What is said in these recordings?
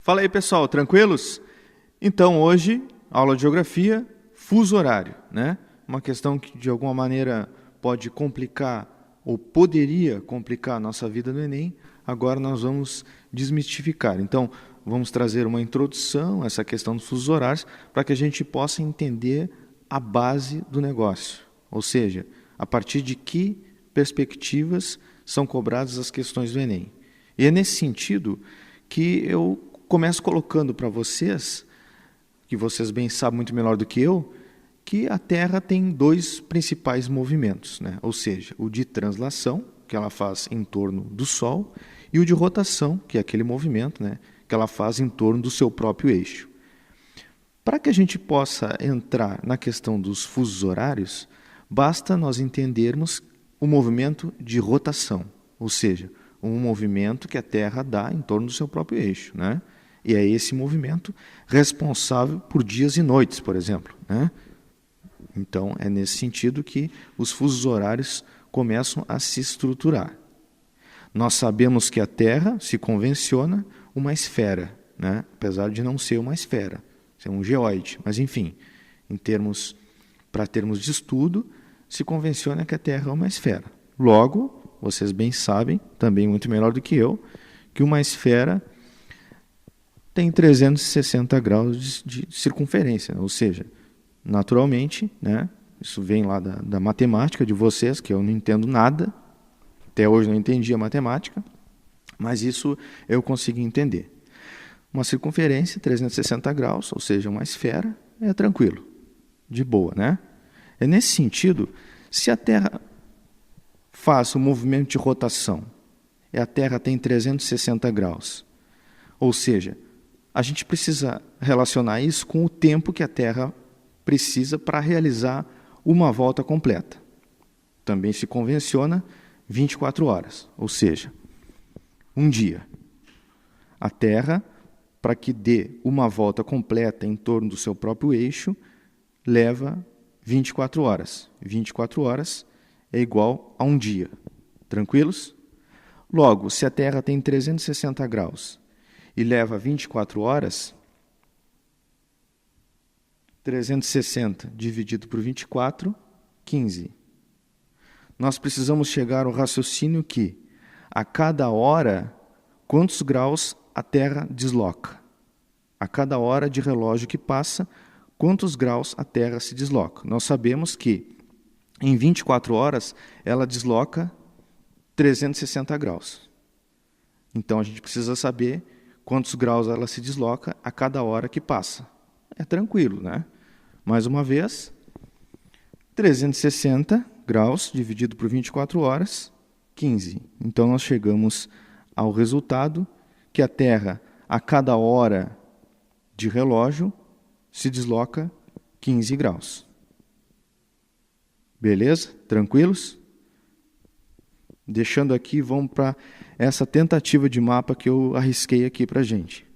Fala aí, pessoal, tranquilos? Então, hoje, aula de geografia, fuso horário, né? Uma questão que, de alguma maneira, pode complicar ou poderia complicar a nossa vida no Enem. Agora nós vamos desmistificar. Então, vamos trazer uma introdução a essa questão dos fusos horários para que a gente possa entender a base do negócio. Ou seja, a partir de que perspectivas são cobradas as questões do Enem. E é nesse sentido que eu começo colocando para vocês, que vocês bem sabem muito melhor do que eu, que a Terra tem dois principais movimentos, né? Ou seja, o de translação, que ela faz em torno do Sol, e o de rotação, que é aquele movimento, né, que ela faz em torno do seu próprio eixo. Para que a gente possa entrar na questão dos fusos horários, basta nós entendermos o movimento de rotação, ou seja, um movimento que a Terra dá em torno do seu próprio eixo, né? E é esse movimento responsável por dias e noites, por exemplo, né? Então, é nesse sentido que os fusos horários começam a se estruturar. Nós sabemos que a Terra se convenciona uma esfera, né? Apesar de não ser uma esfera, ser um geóide. Mas, enfim, para termos de estudo, se convenciona que a Terra é uma esfera. Logo, vocês bem sabem, também muito melhor do que eu, que uma esfera tem 360 graus de circunferência, né? Ou seja, naturalmente, né, isso vem lá da matemática de vocês, que eu não entendo nada, até hoje não entendi a matemática, mas isso eu consegui entender. Uma circunferência, 360 graus, ou seja, uma esfera, é tranquilo, de boa, né? É nesse sentido, se a Terra faz um movimento de rotação e a Terra tem 360 graus, ou seja, a gente precisa relacionar isso com o tempo que a Terra precisa para realizar uma volta completa. Também se convenciona 24 horas, ou seja, um dia. A Terra, para que dê uma volta completa em torno do seu próprio eixo, leva 24 horas. 24 horas é igual a um dia. Tranquilos? Logo, se a Terra tem 360 graus e leva 24 horas, 360 dividido por 24, 15. Nós precisamos chegar ao raciocínio que, a cada hora, quantos graus a Terra desloca? A cada hora de relógio que passa, quantos graus a Terra se desloca? Nós sabemos que, em 24 horas, ela desloca 360 graus. Então, a gente precisa saber quantos graus ela se desloca a cada hora que passa. É tranquilo, né? Mais uma vez, 360 graus dividido por 24 horas, 15. Então, nós chegamos ao resultado que a Terra, a cada hora de relógio, se desloca 15 graus. Beleza? Tranquilos? Deixando aqui, vamos para essa tentativa de mapa que eu arrisquei aqui para a gente.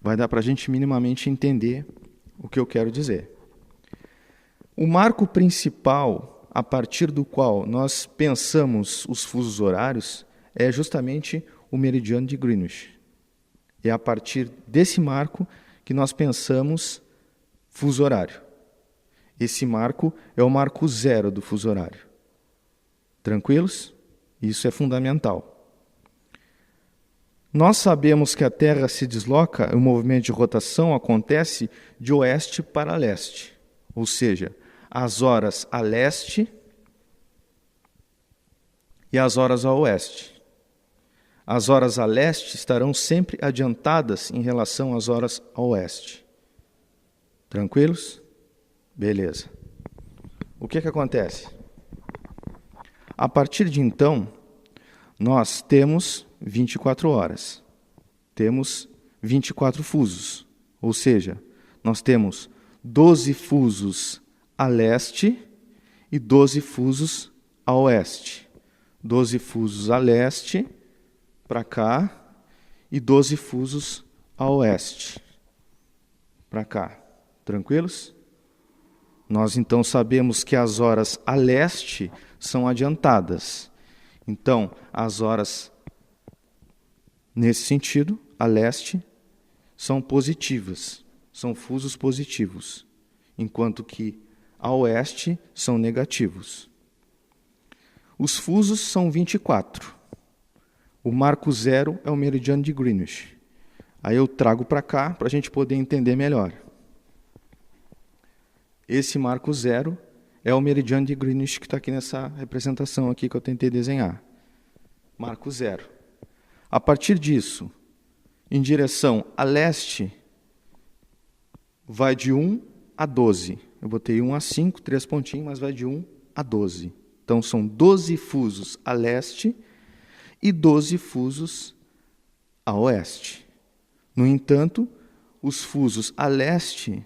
Vai dar para a gente minimamente entender o que eu quero dizer. O marco principal, a partir do qual nós pensamos os fusos horários, é justamente o meridiano de Greenwich. É a partir desse marco que nós pensamos fuso horário. Esse marco é o marco zero do fuso horário. Tranquilos? Isso é fundamental. Nós sabemos que a Terra se desloca, o movimento de rotação acontece de oeste para leste, ou seja, as horas a leste e as horas a oeste. As horas a leste estarão sempre adiantadas em relação às horas a oeste. Tranquilos? Beleza. O que acontece? A partir de então, nós temos 24 horas. Temos 24 fusos. Ou seja, nós temos 12 fusos a leste e 12 fusos a oeste. 12 fusos a leste, para cá, e 12 fusos a oeste, para cá. Tranquilos? Nós, então, sabemos que as horas a leste são adiantadas. Então, as horas, nesse sentido, a leste, são positivas, são fusos positivos, enquanto que a oeste são negativos. Os fusos são 24. O marco zero é o meridiano de Greenwich. Aí eu trago para cá para a gente poder entender melhor. Esse marco zero é o meridiano de Greenwich que está aqui nessa representação aqui que eu tentei desenhar. Marco zero. A partir disso, em direção a leste, vai de 1 a 12. Eu botei 1 a 5, 3 pontinhos, mas vai de 1 a 12. Então, são 12 fusos a leste e 12 fusos a oeste. No entanto, os fusos a leste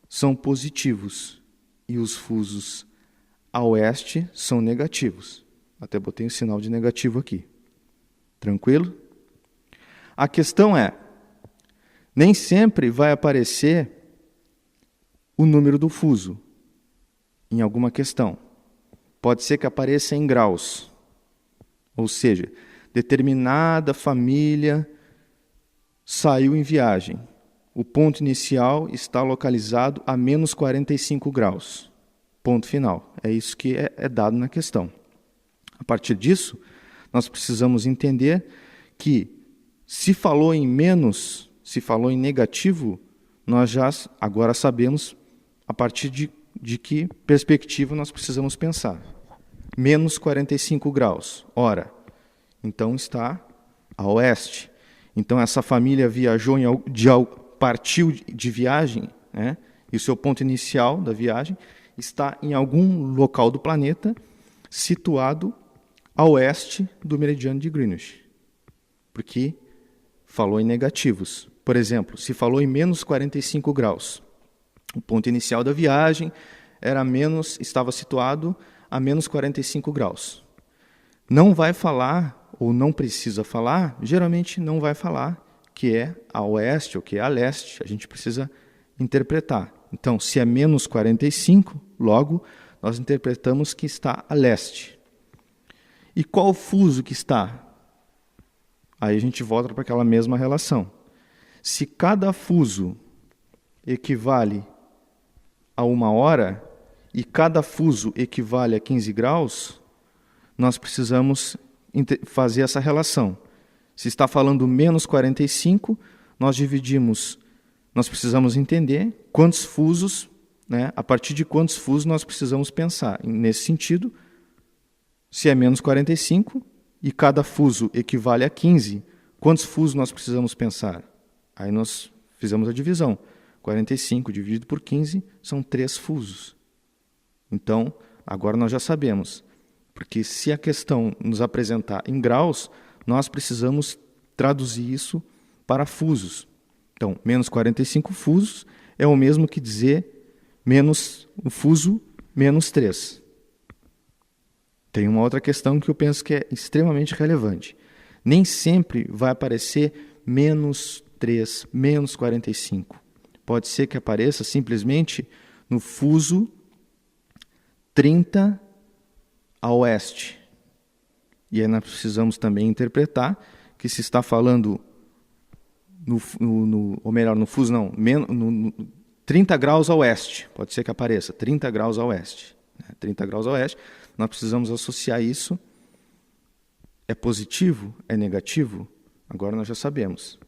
são positivos e os fusos a oeste são negativos. Até botei um sinal de negativo aqui. Tranquilo? A questão é, nem sempre vai aparecer o número do fuso em alguma questão. Pode ser que apareça em graus. Ou seja, determinada família saiu em viagem. O ponto inicial está localizado a menos 45 graus. Ponto final. É isso que é dado na questão. A partir disso, nós precisamos entender que se falou em menos, se falou em negativo, nós já agora sabemos a partir de que perspectiva nós precisamos pensar. Menos 45 graus. Ora, então está a oeste. Então essa família viajou, partiu de viagem, né? E o seu ponto inicial da viagem está em algum local do planeta situado a oeste do meridiano de Greenwich. Porque falou em negativos. Por exemplo, se falou em menos 45 graus, o ponto inicial da viagem estava situado a menos 45 graus. Não vai falar, ou não precisa falar, geralmente não vai falar que é a oeste ou que é a leste. A gente precisa interpretar. Então, se é menos 45, logo nós interpretamos que está a leste. E qual o fuso que está? Aí a gente volta para aquela mesma relação. Se cada fuso equivale a 1 hora e cada fuso equivale a 15 graus, nós precisamos fazer essa relação. Se está falando menos 45, nós precisamos entender quantos fusos, né, a partir de quantos fusos nós precisamos pensar. Nesse sentido, se é menos 45 e cada fuso equivale a 15, quantos fusos nós precisamos pensar? Aí nós fizemos a divisão. 45 dividido por 15 são 3 fusos. Então, agora nós já sabemos. Porque se a questão nos apresentar em graus, nós precisamos traduzir isso para fusos. Então, menos 45 fusos é o mesmo que dizer menos o fuso menos 3. Tem uma outra questão que eu penso que é extremamente relevante. Nem sempre vai aparecer menos 3, menos 45. Pode ser que apareça simplesmente no fuso 30 a oeste. E aí nós precisamos também interpretar que se está falando no fuso não, 30 graus a oeste. Pode ser que apareça 30 graus a oeste. 30 graus a oeste, nós precisamos associar isso. É positivo? É negativo? Agora nós já sabemos.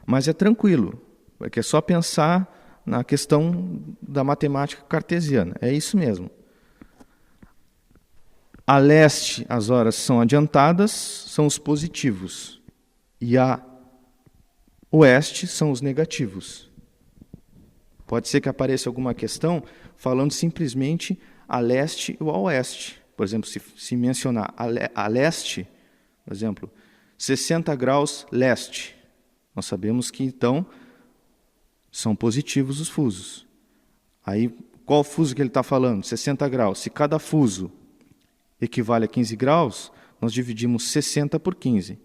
Mas é tranquilo, porque é só pensar na questão da matemática cartesiana. É isso mesmo. A leste, as horas são adiantadas, são os positivos. E a oeste são os negativos. Pode ser que apareça alguma questão falando simplesmente a leste ou a oeste. Por exemplo, se mencionar a leste, por exemplo, 60 graus leste. Nós sabemos que, então, são positivos os fusos. Aí, qual fuso que ele está falando? 60 graus. Se cada fuso equivale a 15 graus, nós dividimos 60 por 15.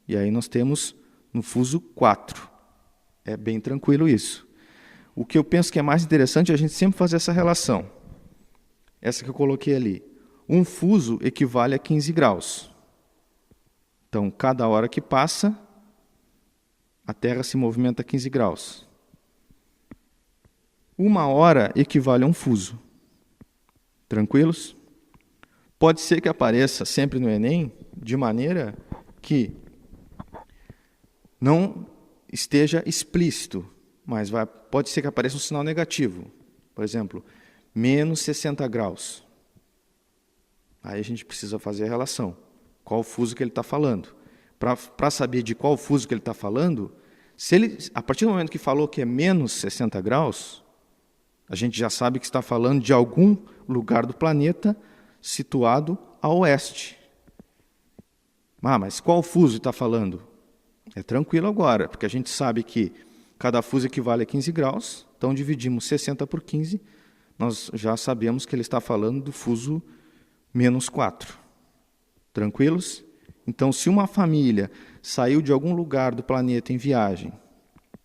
E aí nós temos no fuso 4. É bem tranquilo isso. O que eu penso que é mais interessante é a gente sempre fazer essa relação. Essa que eu coloquei ali. Um fuso equivale a 15 graus. Então, cada hora que passa, A Terra se movimenta a 15 graus. 1 hora equivale a um fuso. Tranquilos? Pode ser que apareça sempre no Enem de maneira que não esteja explícito, mas pode ser que apareça um sinal negativo. Por exemplo, menos 60 graus. Aí a gente precisa fazer a relação. Qual fuso que ele está falando? Para saber de qual fuso que ele está falando, a partir do momento que falou que é menos 60 graus, a gente já sabe que está falando de algum lugar do planeta situado a oeste. Mas qual fuso está falando? É tranquilo agora, porque a gente sabe que cada fuso equivale a 15 graus, então dividimos 60 por 15, nós já sabemos que ele está falando do fuso menos 4. Tranquilos? Então, se uma família saiu de algum lugar do planeta em viagem,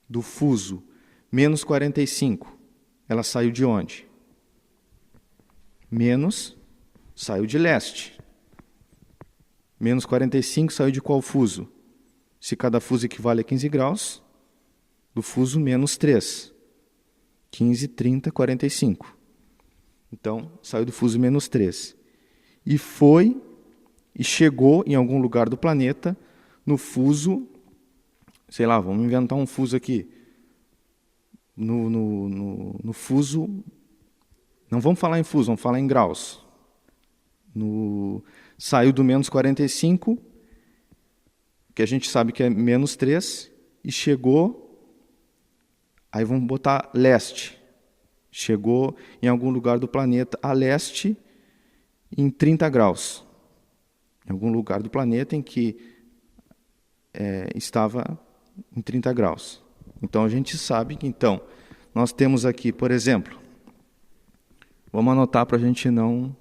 do fuso menos 45, ela saiu de onde? Saiu de leste. Menos 45 saiu de qual fuso? Se cada fuso equivale a 15 graus, do fuso menos 3. 15, 30, 45. Então, saiu do fuso menos 3. E chegou em algum lugar do planeta no fuso, sei lá, vamos inventar um fuso aqui. No fuso, não vamos falar em fuso, vamos falar em graus. Saiu do menos 45, que a gente sabe que é menos 3, e chegou, aí vamos botar leste. Chegou em algum lugar do planeta a leste em 30 graus. Em algum lugar do planeta em que estava em 30 graus. Então, a gente sabe que, nós temos aqui, por exemplo, vamos anotar para a gente não...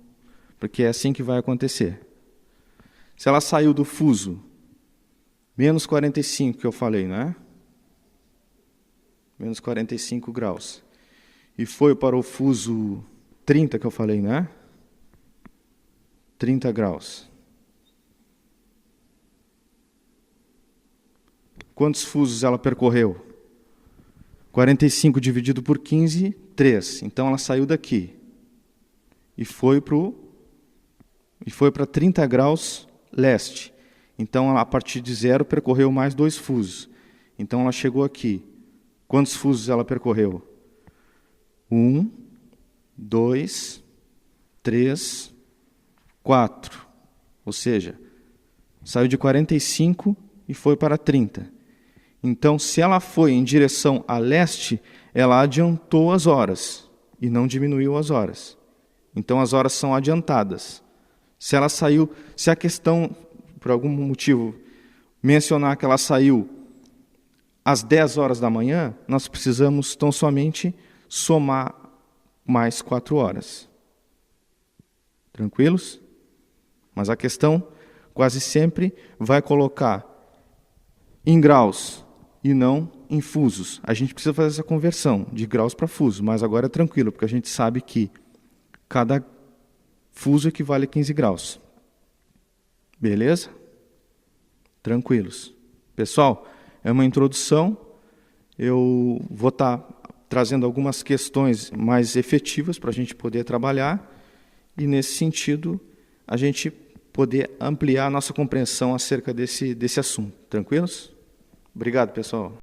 Porque é assim que vai acontecer. Se ela saiu do fuso menos 45, que eu falei, não é? Menos 45 graus. E foi para o fuso 30, que eu falei, não é? 30 graus. Quantos fusos ela percorreu? 45 dividido por 15, 3. Então, ela saiu daqui e foi para 30 graus leste. Então, ela, a partir de 0, percorreu mais 2 fusos. Então, ela chegou aqui. Quantos fusos ela percorreu? 1, 2, 3, 4. Ou seja, saiu de 45 e foi para 30. Então, se ela foi em direção a leste, ela adiantou as horas e não diminuiu as horas. Então, as horas são adiantadas. Se a questão, por algum motivo, mencionar que ela saiu às 10 horas da manhã, nós precisamos tão somente somar mais 4 horas. Tranquilos? Mas a questão quase sempre vai colocar em graus e não em fusos. A gente precisa fazer essa conversão de graus para fuso, mas agora é tranquilo, porque a gente sabe que cada fuso equivale a 15 graus. Beleza? Tranquilos. Pessoal, é uma introdução. Eu vou estar trazendo algumas questões mais efetivas para a gente poder trabalhar e, nesse sentido, a gente poder ampliar a nossa compreensão acerca desse assunto. Tranquilos? Obrigado, pessoal.